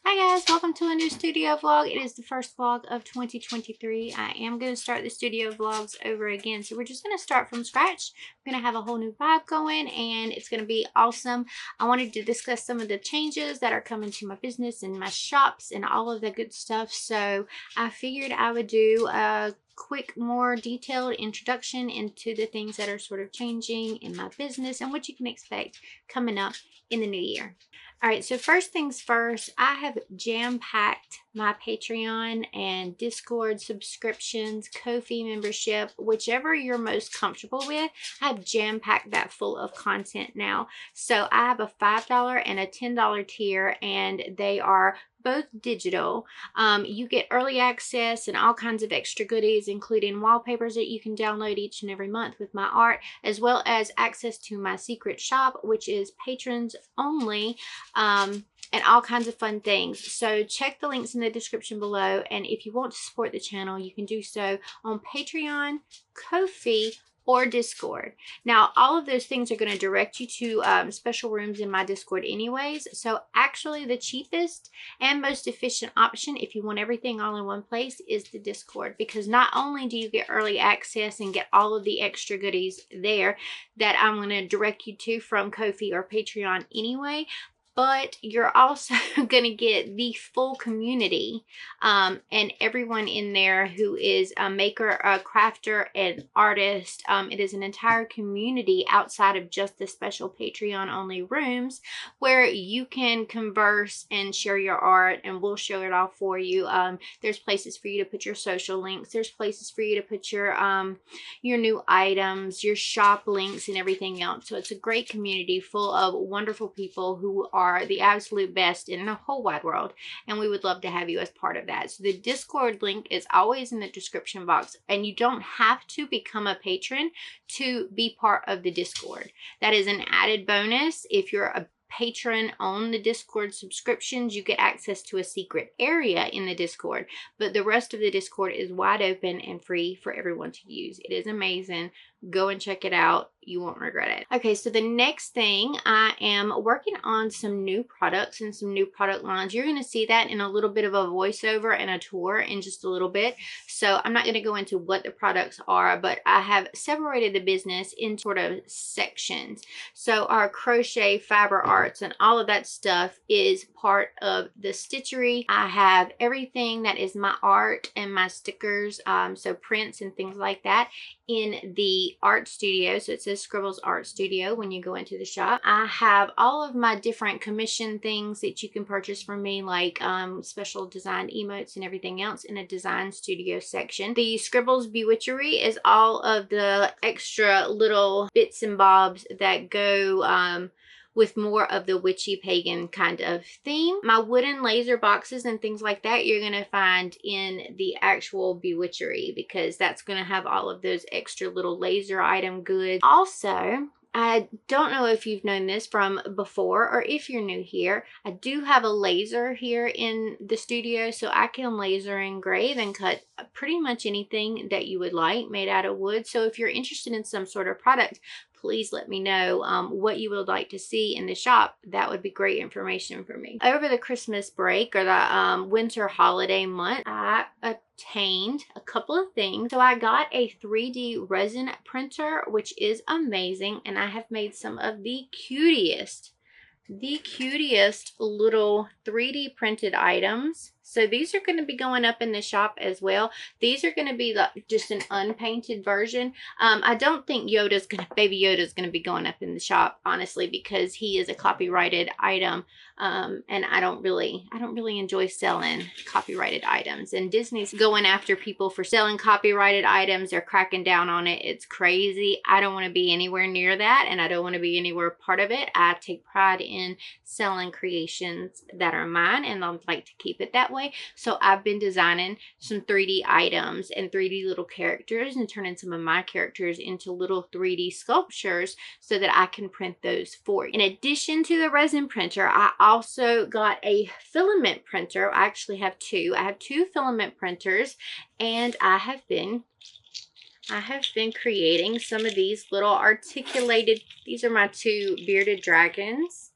Hi guys, welcome to a new studio vlog. It is the first vlog of 2023. I am going to start the studio vlogs over again. So we're just going to start from scratch. We're going to have a whole new vibe going and it's going to be awesome. I wanted to discuss some of the changes that are coming to my business and my shops and all of the good stuff. So I figured I would do a quick, more detailed introduction into the things that are sort of changing in my business and what you can expect coming up in the new year. All right, so first things first, I have jam-packed my Patreon and Discord subscriptions, Ko-fi membership, whichever you're most comfortable with. I have jam-packed that full of content now. So I have a $5 and a $10 tier, and they are both digital. You get early access and all kinds of extra goodies, including wallpapers that you can download each and every month with my art, as well as access to my secret shop, which is patrons only, and all kinds of fun things. So check the links in the description below, and if you want to support the channel, you can do so on Patreon, Ko-fi, or Discord. Now, all of those things are going to direct you to special rooms in my Discord anyways. So actually the cheapest and most efficient option, if you want everything all in one place, is the Discord, because not only do you get early access and get all of the extra goodies there that I'm going to direct you to from Ko-fi or Patreon anyway, but you're also going to get the full community and everyone in there who is a maker, a crafter, an artist. It is an entire community outside of just the special Patreon only rooms where you can converse and share your art, and we'll show it all for you. There's places for you to put your social links. There's places for you to put your new items, your shop links, and everything else. So it's a great community full of wonderful people who are the absolute best in the whole wide world, and we would love to have you as part of that. So the Discord link is always in the description box, and you don't have to become a patron to be part of the Discord. That is an added bonus. If you're a patron on the Discord subscriptions, you get access to a secret area in the Discord, but the rest of the Discord is wide open and free for everyone to use. It is amazing. Go and check it out. You won't regret it. Okay, so the next thing, I am working on some new products and some new product lines. You're going to see that in a little bit of a voiceover and a tour in just a little bit. So I'm not going to go into what the products are, but I have separated the business in sort of sections. So our crochet, fiber arts, and all of that stuff is part of the stitchery. I have everything that is my art and my stickers, so prints and things like that, in the art studio. So it says Scribbles Art Studio when you go into the shop. I have all of my different commission things that you can purchase from me, like special designed emotes and everything else, in a design studio section. The Scribbles Bewitchery is all of the extra little bits and bobs that go with more of the witchy pagan kind of theme. My wooden laser boxes and things like that you're going to find in the actual Bewitchery, because that's going to have all of those extra little laser item goods. Also, I don't know if you've known this from before, or if you're new here, I do have a laser here in the studio, so I can laser engrave and cut pretty much anything that you would like made out of wood. So if you're interested in some sort of product, please let me know what you would like to see in the shop. That would be great information for me. Over the Christmas break, or the winter holiday month, I obtained a couple of things. So I got a 3D resin printer, which is amazing, and I have made some of the cutest little 3D printed items. So these are going to be going up in the shop as well. These are going to be just an unpainted version. I don't think Baby Yoda's going to be going up in the shop, honestly, because he is a copyrighted item. And I don't really enjoy selling copyrighted items. And Disney's going after people for selling copyrighted items. They're cracking down on it. It's crazy. I don't want to be anywhere near that, and I don't want to be anywhere part of it. I take pride in selling creations that are mine, and I'd like to keep it that way. So I've been designing some 3D items and 3D little characters, and turning some of my characters into little 3D sculptures so that I can print those for you. In addition to the resin printer, I also got a filament printer. I actually have two. I have two filament printers, and I have been creating some of these little articulated, these are my two bearded dragons.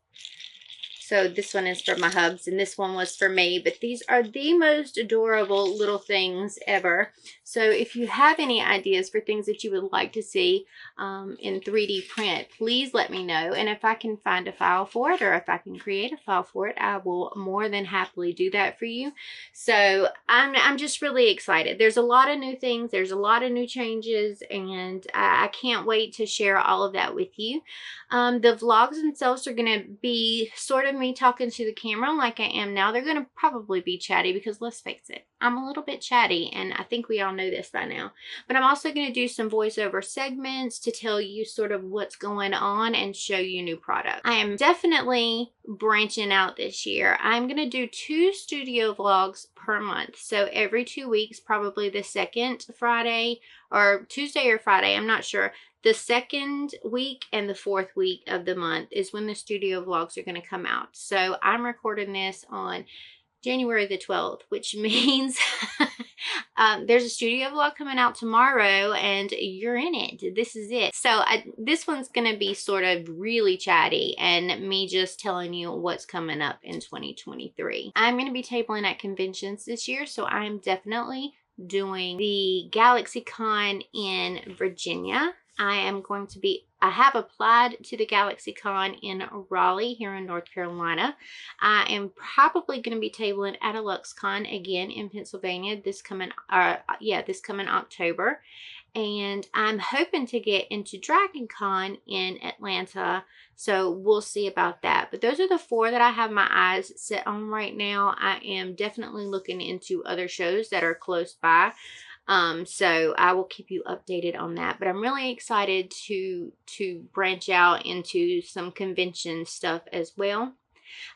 So this one is for my hubs and this one was for me, but these are the most adorable little things ever. So if you have any ideas for things that you would like to see in 3D print, please let me know. And if I can find a file for it, or if I can create a file for it, I will more than happily do that for you. So I'm just really excited. There's a lot of new things. There's a lot of new changes, and I can't wait to share all of that with you. The vlogs themselves are going to be sort of me talking to the camera like I am now. They're going to probably be chatty because let's face it, I'm a little bit chatty, and I think we all know this by now. But I'm also going to do some voiceover segments to tell you sort of what's going on and show you new products. I am definitely branching out this year. I'm going to do 2 studio vlogs per month. So every 2 weeks, probably the second Friday or Tuesday or Friday, I'm not sure. The second week and the 4th week of the month is when the studio vlogs are going to come out. So I'm recording this on January the 12th, which means there's a studio vlog coming out tomorrow and you're in it. This is it. So this one's going to be sort of really chatty and me just telling you what's coming up in 2023. I'm going to be tabling at conventions this year, so I'm definitely doing the GalaxyCon in Virginia. I have applied to the GalaxyCon in Raleigh here in North Carolina. I am probably going to be tabling at a LuxCon again in Pennsylvania this coming October. And I'm hoping to get into DragonCon in Atlanta, so we'll see about that. But those are the 4 that I have my eyes set on right now. I am definitely looking into other shows that are close by. So I will keep you updated on that, but I'm really excited to branch out into some convention stuff as well.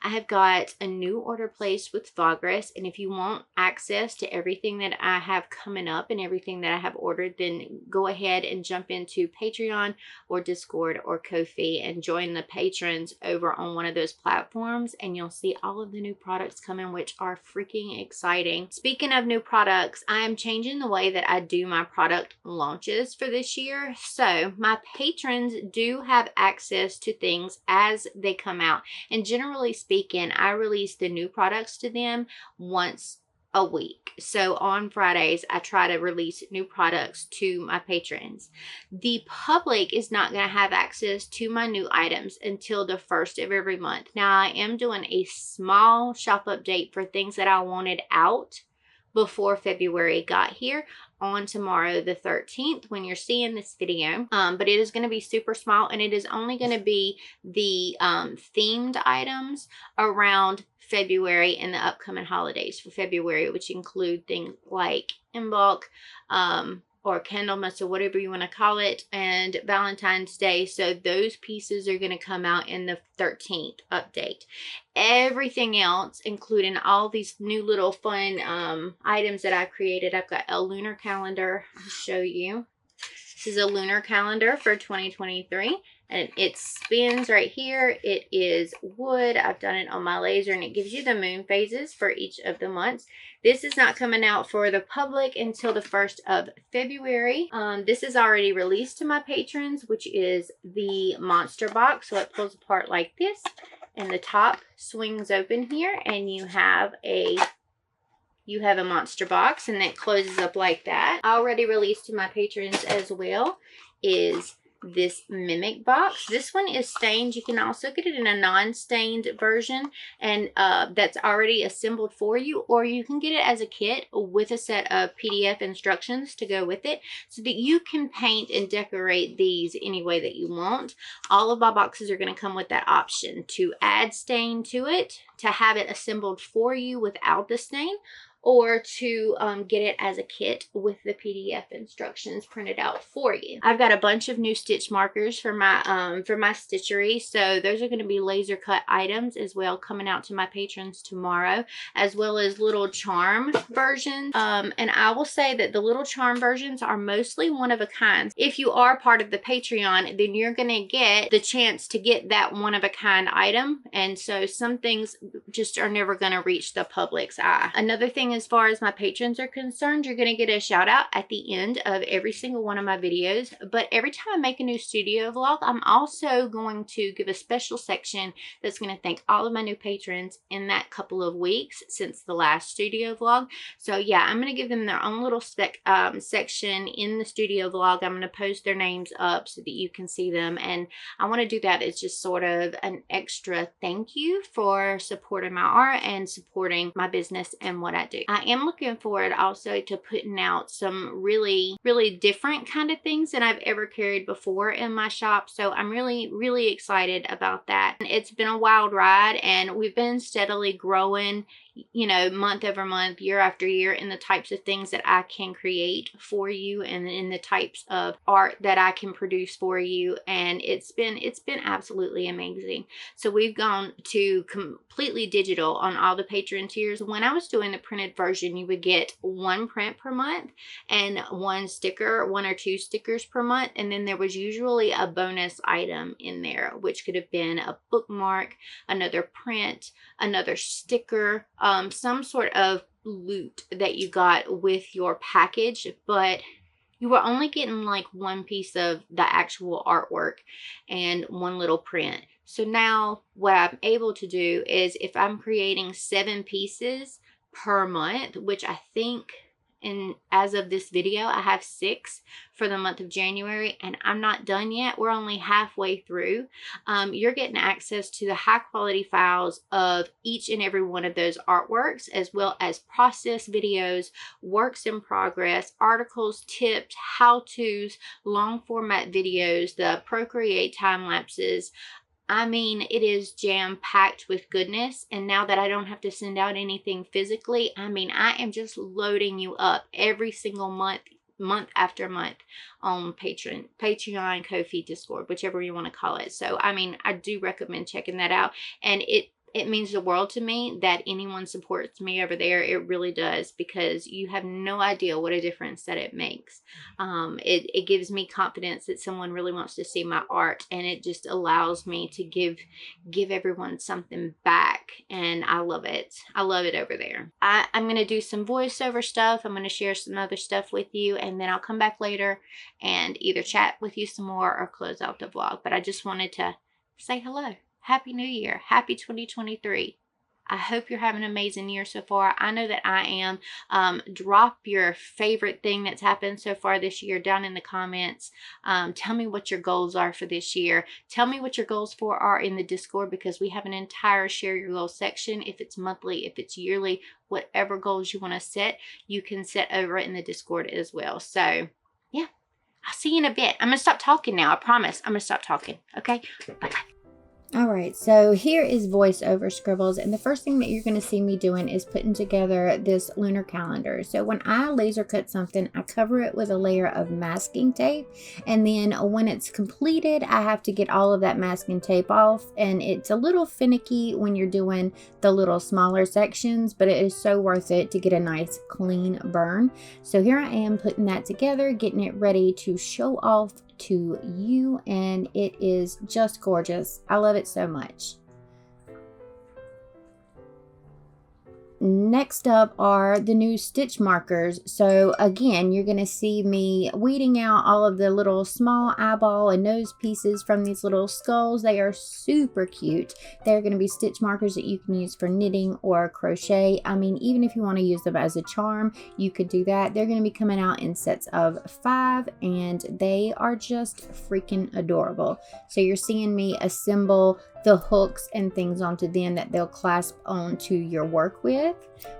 I have got a new order placed with Progress, and if you want access to everything that I have coming up and everything that I have ordered, then go ahead and jump into Patreon or Discord or Ko-fi and join the patrons over on one of those platforms, and you'll see all of the new products coming, which are freaking exciting. Speaking of new products, I am changing the way that I do my product launches for this year. So my patrons do have access to things as they come out, and generally speaking, I release the new products to them once a week. So on Fridays, I try to release new products to my patrons. The public is not going to have access to my new items until the 1st of every month. Now, I am doing a small shop update for things that I wanted out before February got here on tomorrow the 13th when you're seeing this video, but it is going to be super small, and it is only going to be the themed items around February and the upcoming holidays for February, which include things like in bulk, or Candlemas, or whatever you want to call it, and Valentine's Day. So those pieces are going to come out in the 13th update. Everything else, including all these new little fun items that I created. I've got a lunar calendar. I'll show you. This is a lunar calendar for 2023, and it spins right here. It is wood. I've done it on my laser, and it gives you the moon phases for each of the months. This is not coming out for the public until the 1st of February. This is already released to my patrons, which is the monster box. So it pulls apart like this, and the top swings open here, and you have a monster box, and it closes up like that. Already released to my patrons as well is this mimic box. This one is stained. You can also get it in a non-stained version, and that's already assembled for you, or you can get it as a kit with a set of PDF instructions to go with it, so that you can paint and decorate these any way that you want. All of my boxes are going to come with that option to add stain to it, to have it assembled for you without the stain, or to get it as a kit with the PDF instructions printed out for you. I've got a bunch of new stitch markers for my stitchery, so those are going to be laser cut items as well, coming out to my patrons tomorrow, as well as little charm versions. And I will say that the little charm versions are mostly one of a kind. If you are part of the Patreon, then you're going to get the chance to get that one of a kind item, and so some things just are never going to reach the public's eye. Another thing thing as far as my patrons are concerned, you're going to get a shout out at the end of every single one of my videos. But every time I make a new studio vlog, I'm also going to give a special section that's going to thank all of my new patrons in that couple of weeks since the last studio vlog. So yeah, I'm going to give them their own little section in the studio vlog. I'm going to post their names up so that you can see them. And I want to do that as just sort of an extra thank you for supporting my art and supporting my business and what I do. I am looking forward also to putting out some really different kind of things than I've ever carried before in my shop. So I'm really excited about that. It's been a wild ride, and we've been steadily growing, you know, month over month, year after year, in the types of things that I can create for you and in the types of art that I can produce for you. And it's been absolutely amazing. So we've gone to completely digital on all the patron tiers. When I was doing the printed version, you would get one print per month and one or two stickers per month. And then there was usually a bonus item in there, which could have been a bookmark, another print, another sticker, some sort of loot that you got with your package, but you were only getting like one piece of the actual artwork and one little print. So now what I'm able to do is, if I'm creating 7 pieces per month, which I think, and as of this video, I have 6 for the month of January, and I'm not done yet. We're only halfway through. You're getting access to the high quality files of each and every one of those artworks, as well as process videos, works in progress, articles, tips, how-tos, long format videos, the Procreate time lapses. I mean, it is jam-packed with goodness. And now that I don't have to send out anything physically, I mean, I am just loading you up every single month after month on Patreon, Ko-fi, Discord, whichever you want to call it. So, I mean, I do recommend checking that out. And it means the world to me that anyone supports me over there. It really does, because you have no idea what a difference that it makes. It gives me confidence that someone really wants to see my art, and it just allows me to give everyone something back, and I love it. I love it over there. I'm going to do some voiceover stuff. I'm going to share some other stuff with you, and then I'll come back later and either chat with you some more or close out the vlog. But I just wanted to say hello. Happy New Year. Happy 2023. I hope you're having an amazing year so far. I know that I am. Drop your favorite thing that's happened so far this year down in the comments. Tell me what your goals are for this year. Tell me what your goals are in the Discord, because we have an entire share your goals section. If it's monthly, if it's yearly, whatever goals you want to set, you can set over in the Discord as well. So yeah, I'll see you in a bit. I'm going to stop talking now. I promise. I'm going to stop talking. Okay? Bye-bye. Alright, so here is voiceover scribbles, and the first thing that you're going to see me doing is putting together this lunar calendar. So when I laser cut something, I cover it with a layer of masking tape, and then when it's completed, I have to get all of that masking tape off, and it's a little finicky when you're doing the little smaller sections, but it is so worth it to get a nice clean burn. So here I am putting that together, getting it ready to show off to you, and it is just gorgeous. I love it so much. Next up are the new stitch markers. So again, you're going to see me weeding out all of the little small eyeball and nose pieces from these little skulls. They are super cute. They're going to be stitch markers that you can use for knitting or crochet. I mean, even if you want to use them as a charm, you could do that. They're going to be coming out in sets of 5, and they are just freaking adorable. So you're seeing me assemble the hooks and things onto them that they'll clasp onto your work with,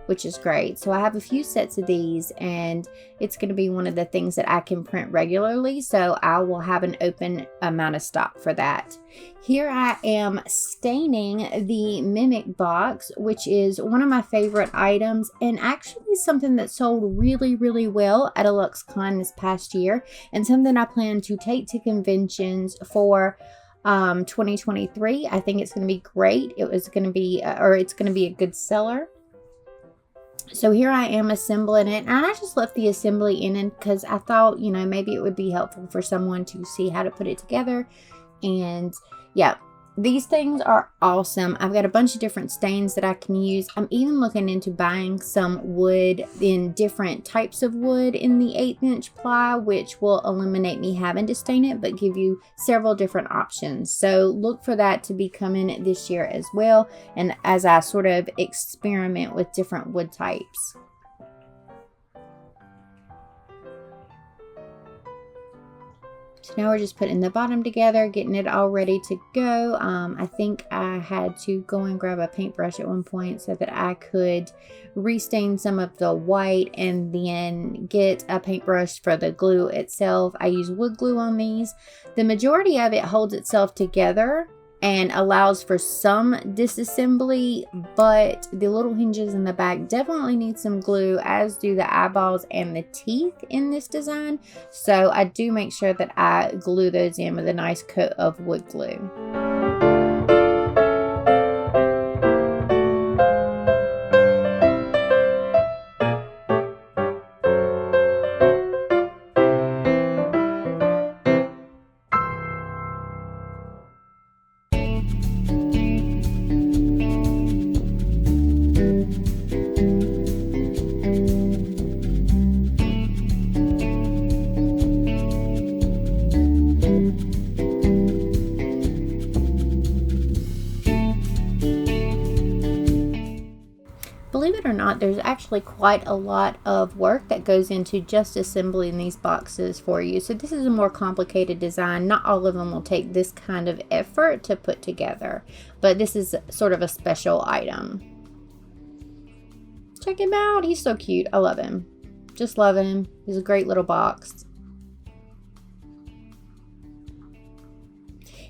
which is great. So I have a few sets of these, and it's going to be one of the things that I can print regularly, so I will have an open amount of stock for that. Here I am staining the Mimic box, which is one of my favorite items, and actually something that sold really well at a LuxeCon this past year, and something I plan to take to conventions for 2023. I think it's going to be great. It's going to be a good seller. So here I am assembling it, and I just left the assembly in because I thought, you know, maybe it would be helpful for someone to see how to put it together. And yeah, These things are awesome. I've got a bunch of different stains that I can use. I'm even looking into buying some wood in different types of wood in the 1/8" ply, which will eliminate me having to stain it, but give you several different options. So look for that to be coming this year as well, and as I sort of experiment with different wood types. So now we're just putting the bottom together, getting it all ready to go. I think I had to go and grab a paintbrush at one point so that I could restain some of the white and then get a paintbrush for the glue itself. I use wood glue on these. The majority of it holds itself together and allows for some disassembly, but the little hinges in the back definitely need some glue, as do the eyeballs and the teeth in this design. So I do make sure that I glue those in with a nice coat of wood glue. Believe it or not, there's actually quite a lot of work that goes into just assembling these boxes for you. So this is a more complicated design. Not all of them will take this kind of effort to put together, but this is sort of a special item. Check him out. He's so cute. I love him. Just love him. He's a great little box.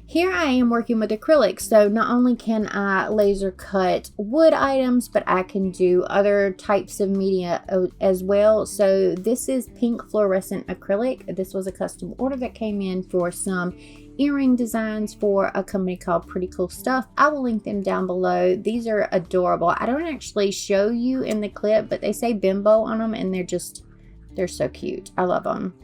Here I am working with acrylics, so not only can I laser cut wood items, but I can do other types of media as well. So this is pink fluorescent acrylic. This was a custom order that came in for some earring designs for a company called Pretty Cool Stuff. I will link them down below. These are adorable. I don't actually show you in the clip, but they say bimbo on them, and they're so cute. I love them.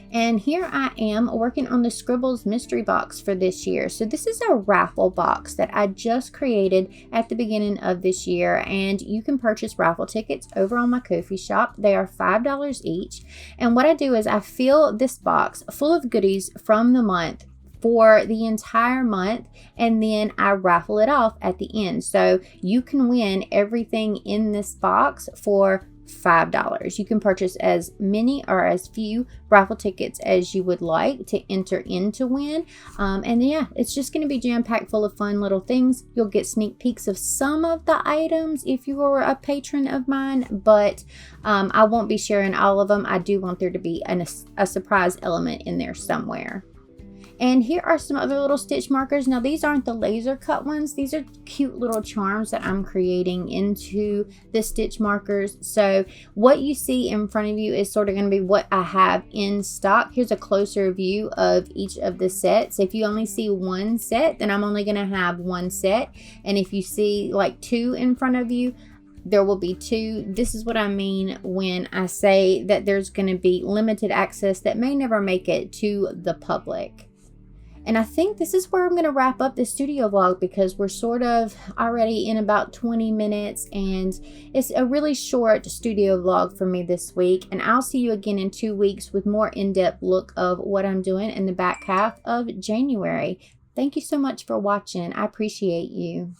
And here I am working on the Scribbles mystery box for this year. So this is a raffle box that I just created at the beginning of this year, and you can purchase raffle tickets over on my Ko-fi shop. They are $5 each. And what I do is I fill this box full of goodies from the month for the entire month, and then I raffle it off at the end. So you can win everything in this box for $5. You can purchase as many or as few raffle tickets as you would like to enter in to win. And yeah, it's just going to be jam-packed full of fun little things. You'll get sneak peeks of some of the items if you are a patron of mine, but I won't be sharing all of them. I do want there to be a surprise element in there somewhere. And here are some other little stitch markers. Now these aren't the laser cut ones. These are cute little charms that I'm creating into the stitch markers. So what you see in front of you is sort of going to be what I have in stock. Here's a closer view of each of the sets. If you only see one set, then I'm only going to have one set. And if you see like two in front of you, there will be two. This is what I mean when I say that there's going to be limited access that may never make it to the public. And I think this is where I'm going to wrap up this studio vlog, because we're sort of already in about 20 minutes and it's a really short studio vlog for me this week. And I'll see you again in 2 weeks with more in-depth look of what I'm doing in the back half of January. Thank you so much for watching. I appreciate you.